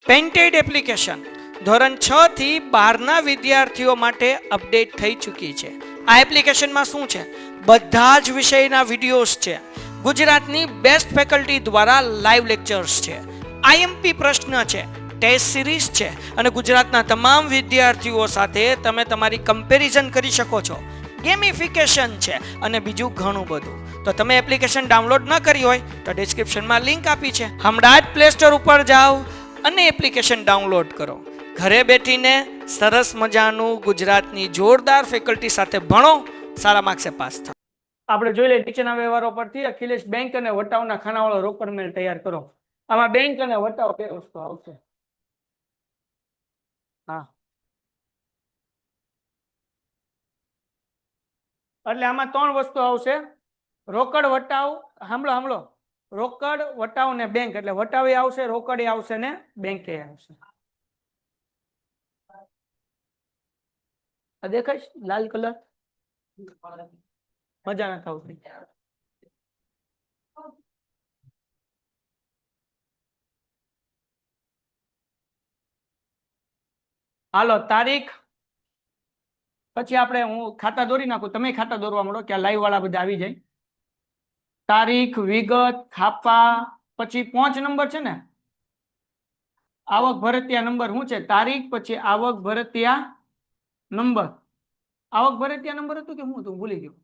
Painted application ધોરણ 6 થી 12ના વિદ્યાર્થીઓ માટે અપડેટ થઈ ચૂકી છે. આ એપ્લિકેશનમાં શું છે? બધા જ વિષયના વિડીયોઝ છે. ગુજરાતની બેસ્ટ ફેકલ્ટી દ્વારા લાઈવ લેક્ચર્સ છે. આઈએમપી પ્રશ્ન છે, ટેસ્ટ સિરીઝ છે અને ગુજરાતના તમામ વિદ્યાર્થીઓ સાથે તમે તમારી કમ્પેરિઝન કરી શકો છો. ગેમિફિકેશન છે અને બીજું ઘણું બધું. તો તમે એપ્લિકેશન ડાઉનલોડ ન કરી હોય તો ડિસ્ક્રિપ્શનમાં લિંક આપી છે. હમણાં જ પ્લે સ્ટોર ઉપર જાઓ અને એપ્લિકેશન ડાઉનલોડ કરો. ઘરે બેઠીને સરસ મજાનું ગુજરાતની જોરદાર ફેકલ્ટી સાથે ભણો, સારા માર્ક્સે પાસ થાઓ. આપણે જોઈ લઈએ નીચેના વ્યવહારો પરથી અખિલેશ બેંક અને વટાવના ખાનાવાળો રોકડ મેળ તૈયાર કરો. આમાં બેંક અને વટાવ બે વસ્તુ આવશે. હા, એટલે આમાં ત્રણ વસ્તુ આવશે: રોકડ, વટાવ. સાંભળો, રોકડ, વટાવ ને બેંક. એટલે વટાવે આવશે, રોકડે આવશે ને બેંકે આવશે. આ દેખાય લાલ કલર? મજા નથી આવતી. હાલો, તારીખ. પછી આપણે હું ખાતા દોરી નાખું, તમે ખાતા દોરવા મળો કે લાઈવ વાળા બધા આવી જાય. તારીખ, વિગત, ખાપા. પછી 5 નંબર છે ને, આવક ભરતિયા નંબર. શું છે? તારીખ પછી આવક ભરતિયા નંબર. આવક ભરતિયા નંબર હતું કે હું હતું? ભૂલી ગયો.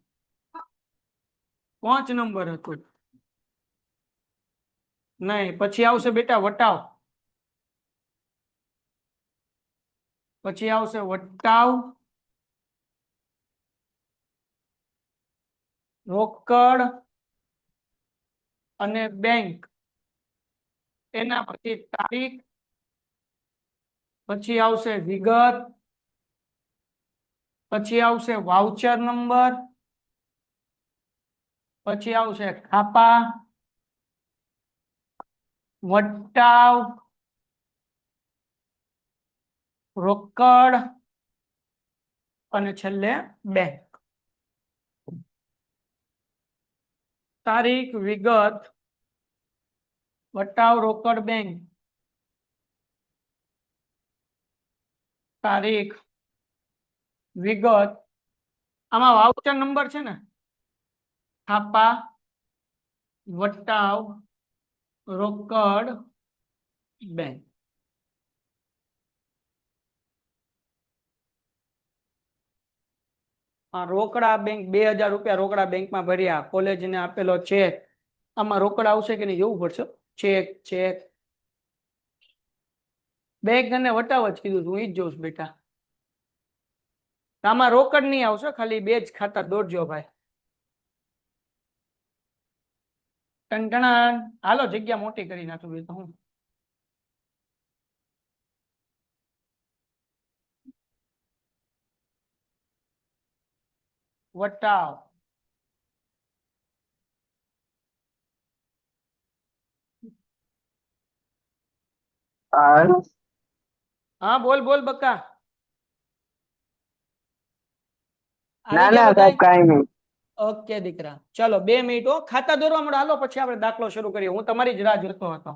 5 નંબર હતું નહીં. પછી આવશે બેટા વટાવ. પછી આવશે વટાવ, રોકડ અને બેંક. એના પછી તારીખ, પછી આવશે વિગત, પછી આવશે વાઉચર નંબર, પછી આવશે ખાપા, વટાવ, રોકડ અને છેલ્લે બેંક. તારીખ, વિગત, વટાવ, રોકડ, બેંક. તારીખ, વિગત. આમાં વાઉચર નંબર છે ને, ખાપા, વટાવ, રોકડ, બેંક. રોકડા બેંક 2000 રૂપિયા રોકડા બેંકમાં ભર્યા, કોલેજને આપેલો ચેક. આમાં રોકડા આવશે કે નહીં જોવું પડશે. ચેક બેંક અને વટાવ જ કીધું, હું ઈ જ જોઉં છું બેટા. આમાં રોકડ નહીં આવશે, ખાલી બે જ ખાતા દોરજો ભાઈ. ટંટણા. હાલો, જગ્યા મોટી કરી નાખું તો હું. વટાવ, હા બોલ બોલ બકા. ના ના સાહેબ કાઈ નહીં. ઓકે દીકરા, ચલો 2 મિનિટ ખાતા દોરવા મળો. હાલો, પછી આપણે દાખલો શરૂ કરીએ. હું તમારી જ રાહ જોતો હતો.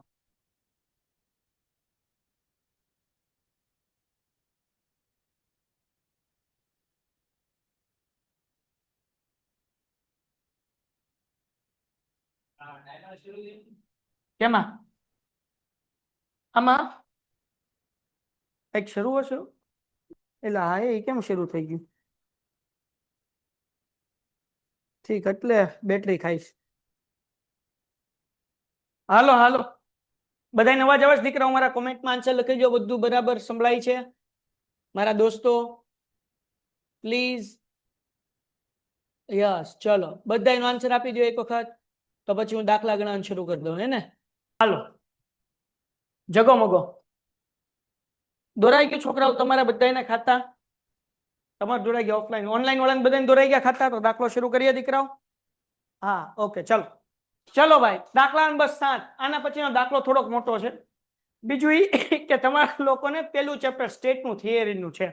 કેમાં? આમાં એક શરૂ હશે. એટલે હા, એ કેમ શરૂ થઈ ગયું? ઠીક, એટલે બેટરી ખાઈશ. હાલો હાલો, બધાને અવાજ આવે છે દીકરાઓ? મારા કોમેન્ટમાં આન્સર લખી દો. બધું બરાબર સંભળાય છે મારા દોસ્તો? પ્લીઝ. યસ, ચલો બધાનો આન્સર આપી દો એક વખત, તો પછી હું દાખલા ગણવાનું શરૂ કરી દઉં. હે ને? હાલો, જગો મગો દોરાઈ ગયું છોકરાઓ તમારા બધાના ખાતા? તમારે દોરાઈ ગયા ઓફલાઈન? ઓનલાઈન વાળાને બધાને દોરાઈ ગયા ખાતા? તો દાખલો શરૂ કરીએ દીકરાઓ. હા, ઓકે, ચલો ચલો ભાઈ. દાખલા નંબર 7. આના પછીનો દાખલો થોડોક મોટો છે. બીજું એ કે તમારા લોકોને પેલું ચેપ્ટર સ્ટેટનું થિયરીનું છે.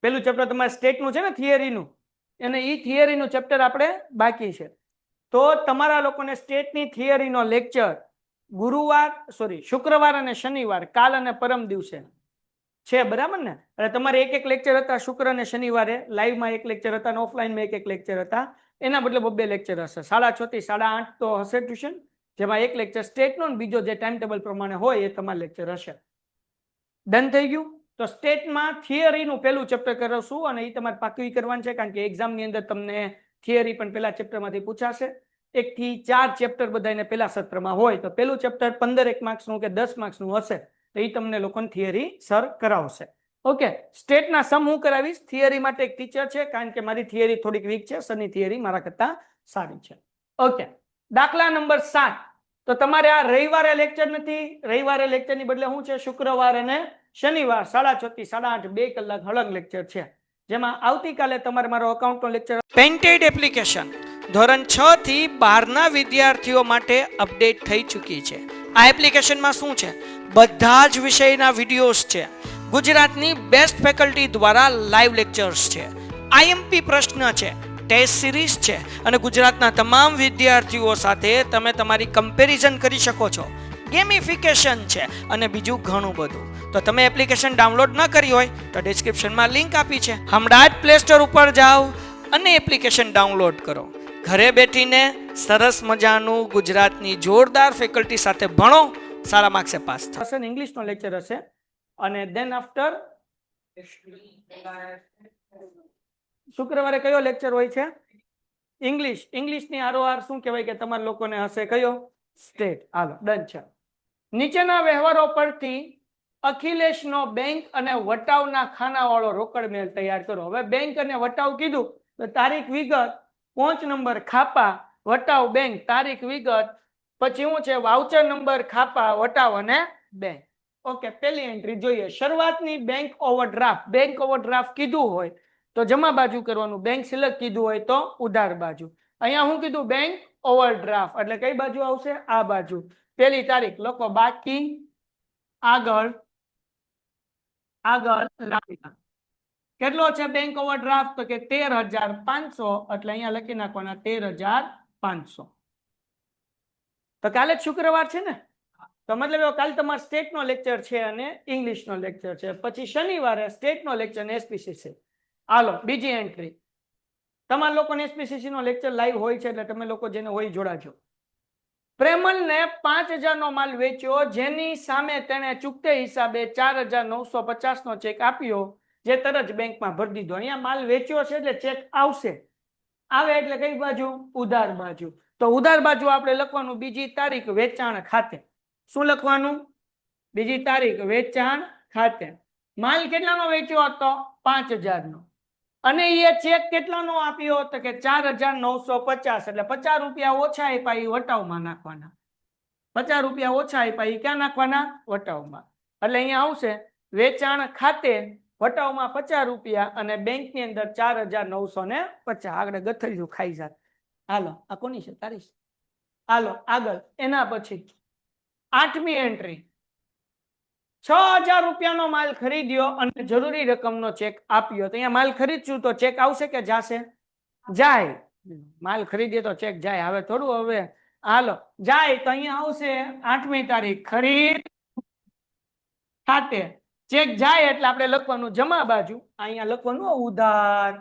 પેલું ચેપ્ટર તમારે સ્ટેટનું છે ને, થિયરીનું. અને એ થિયરીનું ચેપ્ટર આપણે બાકી છે. તો તમારા લોકોને સ્ટેટની થિયરીનો લેક્ચર શુક્રવાર અને શનિવાર કાલ અને પરમ દિવસે છે, બરાબર ને? એટલે તમારે એક લેક્ચર હતા શુક્ર અને શનિવારે, લાઈવમાં એક લેક્ચર હતા અને ઓફલાઈનમાં એક લેક્ચર હતા. એના બદલે 2 લેક્ચર હશે. 6:30 થી 8:30 તો હશે ટ્યુશન, જેમાં એક લેક્ચર સ્ટેટનો અને બીજો જે ટાઈમ ટેબલ પ્રમાણે હોય એ તમારા લેક્ચર હશે. ડન થઈ ગયું? તો સ્ટેટમાં થિયરીનું પહેલું ચેપ્ટર કરાવશું અને એ તમારે પાક્કું કરવાનું છે, કારણ કે એક્ઝામની અંદર તમને થિયરી પણ પહેલા ચેપ્ટરમાંથી પૂછાશે. 1 થી 4 ચેપ્ટર બધાને પહેલા સત્રમાં હોય, તો પહેલું ચેપ્ટર 15 માર્ક્સનું કે 10 માર્ક્સનું હશે, તો એ તમને લોકોને થિયરી સર કરાવશે. ઓકે, સ્ટેટના સમ હું કરાવીશ. થિયરી માટે એક ટીચર છે, કારણ કે મારી થિયરી થોડીક વીક છે, સરની થિયરી મારા કરતા સારી છે. ઓકે, દાખલા નંબર 7. તો તમારે આ રવિવારે લેક્ચર નથી, રવિવારે લેક્ચરની બદલે શું છે, શુક્રવાર અને શનિવાર 6:30 થી 8:30 2 કલાક અલગ લેક્ચર છે, જેમાં આવતીકાલે તમારે મારો અકાઉન્ટનો લેક્ચર. પેન્ટેડ એપ્લિકેશન ધોરણ 6 થી 12 ના વિદ્યાર્થીઓ માટે અપડેટ થઈ ચૂકી છે. આ એપ્લિકેશનમાં શું છે, બધા જ વિષયના વિડીયોઝ છે, ગુજરાતની બેસ્ટ ફેકલ્ટી દ્વારા લાઈવ લેક્ચર્સ છે, આઈએમપી પ્રશ્ન છે, ટેસ્ટ સિરીઝ છે અને ગુજરાતના તમામ વિદ્યાર્થીઓ સાથે તમે તમારી કમ્પેરિઝન કરી શકો છો. ગેમિફિકેશન છે અને બીજું ઘણું બધું. તો તમે એપ્લિકેશન ડાઉનલોડ ન કરી હોય તો ડિસ્ક્રિપ્શનમાં લિંક આપી છે, હમણાં જ પ્લે સ્ટોર ઉપર જાઓ અને એપ્લિકેશન ડાઉનલોડ કરો. ઘરે બેઠીને સરસ મજાનું ગુજરાતની જોરદાર ફેકલ્ટી સાથે ભણો, સારા માર્ક્સે પાસ થશે. ઇંગ્લિશનો લેક્ચર હશે અને દેન આફ્ટર શુક્રવારે કયો લેક્ચર હોય છે? ઇંગ્લિશની આરોઆર શું કહેવાય કે તમારા લોકોને હશે કયો? સ્ટેટ. હાલો, ડન છે. નીચેના વ્યવહારો પરથી અખિલેશનો બેંક અને વટાવના ખાનાવાળો રોકડ મેળ તૈયાર કરો. હવે બેંક અને વટાવ કીધું તો તારીખ વિગત, પહોંચ નંબર ખાપા, વટાવ બેંક, તારીખ વિગત, પછી શું છે, વાઉચર નંબર ખાપા, વટાવ અને બેંક. ઓકે, પહેલી એન્ટ્રી જોઈએ. શરૂઆતની બેંક ઓવરડ્રાફ્ટ. બેંક ઓવરડ્રાફ્ટ કીધું હોય તો જમા બાજુ કરવાનું, બેંક સિલેક્ટ કીધું હોય તો ઉધાર બાજુ. અહીંયા શું કીધું? બેંક ઓવરડ્રાફ્ટ એટલે કઈ બાજુ આવશે? આ બાજુ. પહેલી તારીખ લખો, બાકી આગળ રાખીને કેટલો છે બેંક ઓવરડ્રાફ્ટ? તો કે 13,500, એટલે અહીંયા લખી નાખવાના 13,500. તો કાલે જ શુક્રવાર છે ને, તો મતલબ કાલે તમારો સ્ટેટનો લેક્ચર છે અને ઇંગ્લિશનો લેક્ચર છે, પછી શનિવારે સ્ટેટનો લેક્ચર ને એસપીસીસી. હાલો, બીજી એન્ટ્રી. તમારા લોકોને એસપીસીસી નો લેક્ચર લાઈવ હોય છે, એટલે તમે લોકો જેને હોય જોડાજો. પ્રેમલને 5,000 નો માલ વેચ્યો, જેની સામે તેણે ચૂકતે હિસાબે 4,950 નો ચેક આપ્યો, જે તરત બેંકમાં ભરી દીધો. અહીંયા માલ વેચ્યો છે એટલે ચેક આવશે, આવે એટલે કઈ બાજુ? ઉધાર બાજુ. તો ઉધાર બાજુ આપણે લખવાનું બીજી તારીખ વેચાણ ખાતે. શું લખવાનું? બીજી તારીખ વેચાણ ખાતે. માલ કેટલાનો વેચ્યો હતો? 5,000 નો. અને એ ચેક કેટલાનો આપ્યો? તો કે 4,950, એટલે 50 રૂપિયા ઓછા આપ્યા, એ વટાવમાં નાખવાના. 50 રૂપિયા ઓછા આપ્યા, એ ક્યાં નાખવાના? વટાવમાં. એટલે અહીંયા આવશે વેચાણ ખાતે વટાવમાં 50 રૂપિયા અને બેંકની અંદર 4,950. આગળ ગથડિયું ખાઈ જાત. હાલો, આ કોની છે? તારી છે. હાલો આગળ. એના પછી 8મી એન્ટ્રી. 6,000 રૂપિયાનો માલ ખરીદ્યો અને જરૂરી રકમનો ચેક આપ્યો. તો અહીંયા માલ ખરીદશું તો ચેક આવશે કે જાશે? જાય. માલ ખરીદીએ તો ચેક જાય. હવે થોડું, હવે હાલો જાય તો અહીંયા આવશે 8મી તારીખ ખરીદ ખાતે. ચેક જાય એટલે આપણે લખવાનું જમા બાજુ, અહીંયા લખવાનું ઉધાર,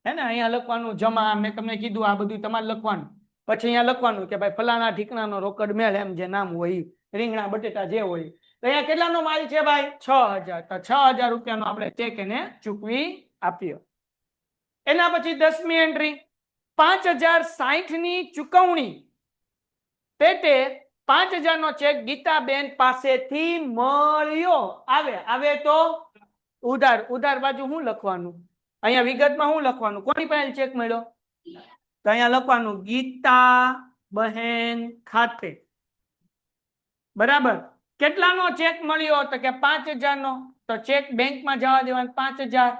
હે ને? અહીંયા લખવાનું જમા. મેં તમને કીધું આ બધું તમારે લખવાનું. પછી અહીંયા લખવાનું કે ભાઈ ફલાણા ઠીકણાનો રોકડ મેળ, એમ જે નામ હોય, રીંગણા બટેટા જે હોય. તો અહીંયા કેટલાનો માલ છે ભાઈ? 6,000. તો 6,000 રૂપિયાનો આપણે ચેક એને ચૂકવી આપ્યો. એના પછી 10મી એન્ટ્રી. 5,060 ની ચુકવણી પેટે 5,000 નો ચેક ગીતાબેન પાસેથી મળ્યો. આવે તો ઉધાર. ઉધાર બાજુ શું લખવાનું? અહીંયા વિગતમાં શું લખવાનું? કોની પાસે ચેક મળ્યો? તો અહીંયા લખવાનું ગીતા બહેન ખાતે. બરાબર. કેટલાનો ચેક મળ્યો? તો કે 5,000 નો. તો ચેક બેંકમાં જવા દેવાનો 5,000,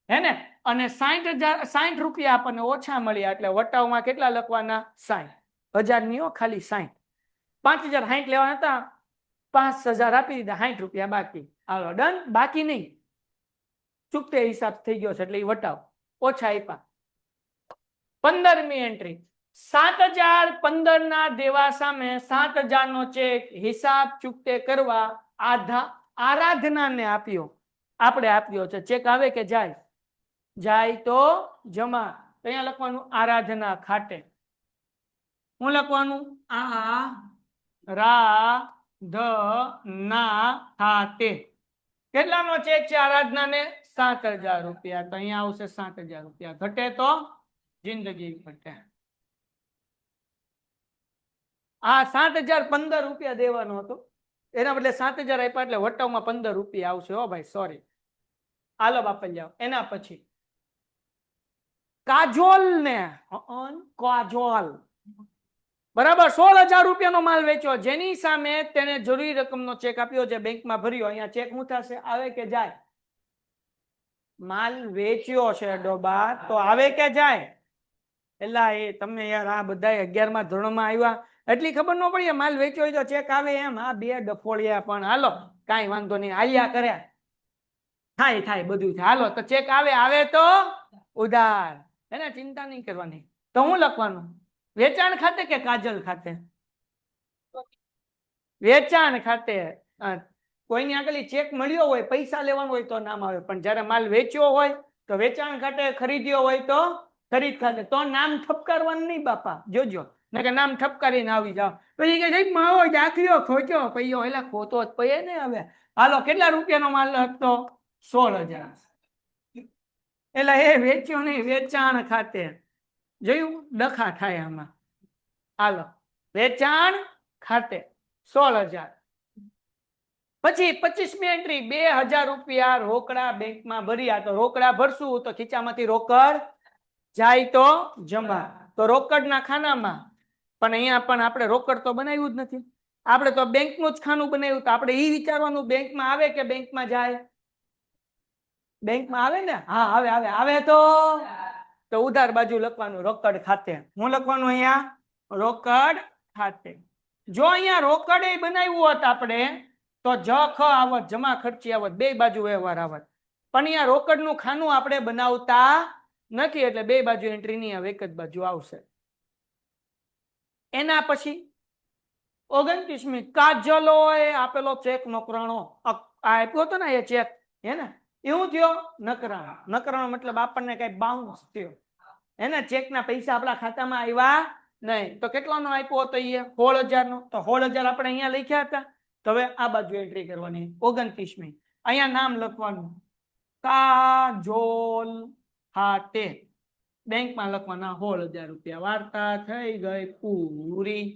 હે ને? અને 60 રૂપિયા આપણને ઓછા મળ્યા, એટલે વટાવમાં કેટલા લખવાના? 60,000 ની, ખાલી 60. 5,060 લેવાના હતા, 5,000 આપી દીધા, 60 રૂપિયા બાકી. હાલો ડન. બાકી નહીં, ચૂકતે હિસાબ થઈ ગયો છે એટલે એ વટાવ ઓછા આપ્યા. 15મી એન્ટ્રી. 7,015 ના દેવા સામે 7,000 નો ચેક હિસાબ ચૂકતે કરવા આરાધનાને આપ્યો. આપણે આપ્યો છે. ચેક આવે કે જાય? જાય તો જમા. તો અહીંયા લખવાનું આરાધના ખાતે. હું લખવાનું આરાધના ખાતે. કેટલાનો ચેક છે આરાધનાને? 7,000 રૂપિયા. તો અહીંયા આવશે 7,000 રૂપિયા. ઘટે તો જિંદગી ઘટે. આ 7,015 રૂપિયા દેવાનો હતો, એના બદલે 7,000 આપ્યા એટલે વટાવમાં 15 રૂપિયા આવશે. હો ભાઈ, સોરી. હાલો બાપા જાઓ. એના પછી કાજોલ ને કાજોલ બરાબર 16,000 રૂપિયાનો માલ વેચ્યો, જેની સામે તેને જરૂરી રકમનો ચેક આપ્યો છે, બેંકમાં ભર્યો. અહીંયા ચેક શું થશે? આવે કે જાય? માલ વેચ્યો છે ડોબા, તો આવે કે જાય? એલા એ તમે યાર આ બધા 11મા ધોરણમાં આવ્યા એટલી ખબર ન પડી? માલ વેચ્યો હોય તો ચેક આવે એમ? આ બે ડફોળિયા પણ. હાલો કાંઈ વાંધો નહીં, આલ્યા કર્યા થાય બધું થાય. હાલો તો ચેક આવે તો ઉધાર, એને ચિંતા નહીં કરવાની. તો હું લખવાનું? વેચાણ ખાતે કે કાજલ ખાતે? વેચાણ ખાતે. કોઈની આગળ ચેક મળ્યો હોય, પૈસા લેવાનું હોય તો નામ આવે, પણ જયારે માલ વેચ્યો હોય તો વેચાણ ખાતે, ખરીદ્યો હોય તો ખરીદ ખાતે. તો નામ ઠપકારવાનું નહીં બાપા, જોજો ને કે નામ ઠપકારીને આવી જાઓ. પછી કે માવો દાખલ્યો ખોટો પૈયો, એટલે ખોટો જ પૈયે ને. હવે હાલો કેટલા રૂપિયાનો માલ હતો? 16,000. એટલે એ વેચ્યો નહીં, વેચાણ ખાતે. જોયું? ડખા થાય આમાં. હાલો વેચાણ ખાતે 16,000. પછી 25મી એન્ટ્રી 2,000 રૂપિયા રોકડા બેંકમાં ભર્યા. તો રોકડા ભરશું તો ખીચામાંથી રોકડ જાય તો જમા. તો રોકડના ખાનામાં, પણ અહીંયા પણ આપણે રોકડ તો બનાવ્યું જ નથી. આપણે તો બેંકનું જ ખાનું બનાવ્યું. તો આપણે એ વિચારવાનું બેંકમાં આવે કે બેંકમાં જાય? બેંકમાં આવે ને? હા આવે તો ઉધાર બાજુ લખવાનું રોકડ ખાતે. હું લખવાનું અહીંયા? રોકડ ખાતે. જો અહીંયા રોકડ એ બનાવ્યું હોત આપણે તો ખ આવત, જમા ખર્ચી આવત, બે બાજુ વ્યવહાર આવત. પણ અહીંયા રોકડનું ખાનું આપણે બનાવતા નથી, એટલે બે બાજુ એન્ટ્રી નહીં આવે, એક જ બાજુ આવશે. એના પછી 29મી કાજલોએ આપેલો ચેક નકરાણો. આપ્યો હતો ને એ ચેક, હે ને? એવું થયો નકરાણો. નકરાણો મતલબ આપણને કઈ બાઉન્સ થયો, એને ચેકના પૈસા આપણા ખાતામાં આવ્યા નહીં. તો કેટલાનો આપ્યો હતો? એ 16,000 નો. તો 16,000 આપણે અહીંયા લખ્યા હતા. તો હવે આ બાજુ એન્ટ્રી કરવાની. 29મી અહીંયા નામ લખવાનું કાજોલ ખાતે. બેંકમાં લખવાના 16,000 રૂપિયા. વાર્તા થઈ ગઈ પૂરી.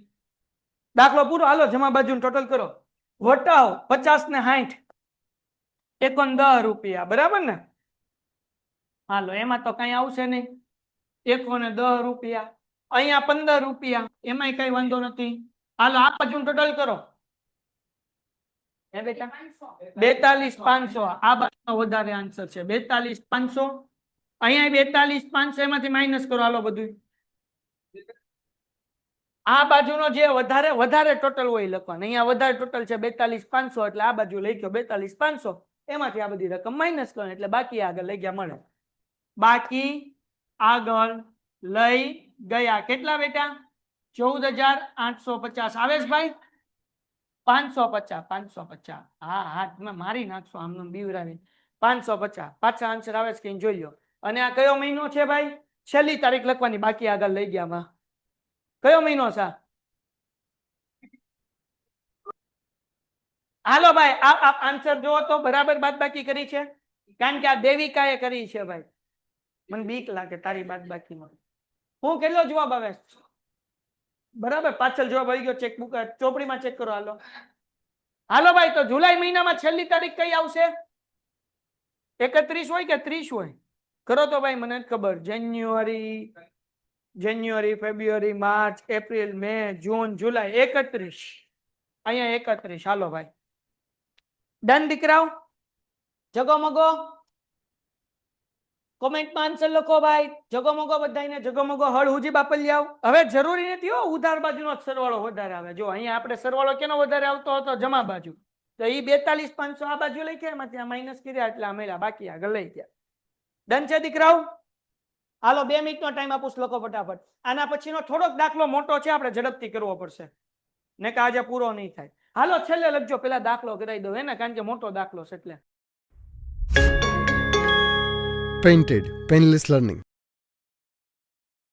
દાખલો પૂરો. હાલો જમા બાજુ ટોટલ કરો. વટાવ 50 ને 60, 10 રૂપિયા. બરાબર ને? હાલો એમાં તો કઈ આવશે નહીં. 10 રૂપિયા. અહીંયા 15 રૂપિયા. એમાંય કઈ વાંધો નથી. હાલો આ બાજુ ટોટલ કરો. હે બેટા 42,500. આ બાજુનો વધારે આન્સર છે 42,500. અહીંયા 42,500 એમાંથી માઇનસ કરો. હાલો બધું આ બાજુનો જે વધારે ટોટલ હોય લખવાનું. અહીંયા વધારે ટોટલ છે 42,500, એટલે આ બાજુ લખ્યો 42,500. એમાંથી આ બધી રકમ માઇનસ કરો એટલે બાકી આગળ લઈ ગયા મળે. બાકી આગળ લઈ ગયા કેટલા બેટા? 14,850. આવેશ ભાઈ? 550. હા તમે મારી નાખશો આમને બીવરાવી. 550 પાછા આન્સર આવે છે કે જોઈ લો. અને આ કયો મહિનો છે ભાઈ? છેલ્લી તારીખ લખવાની બાકી આગળ લઈ ગયા. કયો મહિનો છે? હાલો ભાઈ આ આન્સર જોવો તો બરાબર બાદબાકી કરી છે, કારણ કે આ દેવિકાએ કરી છે ભાઈ. મને બીક લાગે તારી બાદબાકીમાં. હું કેટલો જવાબ આવે? બરાબર પાછળ જવાબ આવી ગયો. ચેકબુક ચોપડીમાં ચેક કરો. હાલો ભાઈ તો જુલાઈ મહિનામાં છેલ્લી તારીખ કઈ આવશે? 31 હોય કે 30 હોય? કરો તો ભાઈ, મને ખબર. જાન્યુઆરી, ફેબ્રુઆરી, માર્ચ, એપ્રિલ, મે, જૂન, જુલાઈ. 31. અહીંયા 31. હાલો ભાઈ ડન દીકરાઓ. જગોમગો કોમેન્ટમાં આન્સર લખો ભાઈ. જગોમગો બધાને જગોમગો. હળ હુજી બાપલિયાઓ. હવે જરૂરી નથી હો ઉધાર બાજુનો સરવાળો વધારે આવે. જો અહીંયા આપણે સરવાળો કેનો વધારે આવતો હતો? જમા બાજુ. તો એ 42,500 આ બાજુ લઈ ગયા, એમાંથી માઇનસ કર્યા એટલે આ મળ્યા. બાકી આગળ લઈ ગયા. ડન છે દીકરાઓ? હાલો 2 મિનિટનો ટાઈમ આપું છું, લખો ફટાફટ. આના પછીનો થોડોક દાખલો મોટો છે, આપણે ઝડપથી કરવો પડશે ને કે આજે પૂરો નહીં થાય. હાલો છેલ્લે લખજો, પેલા દાખલો કરાવી દો એને, કારણ કે મોટો દાખલો છે એટલે. Painted, Painless Learning.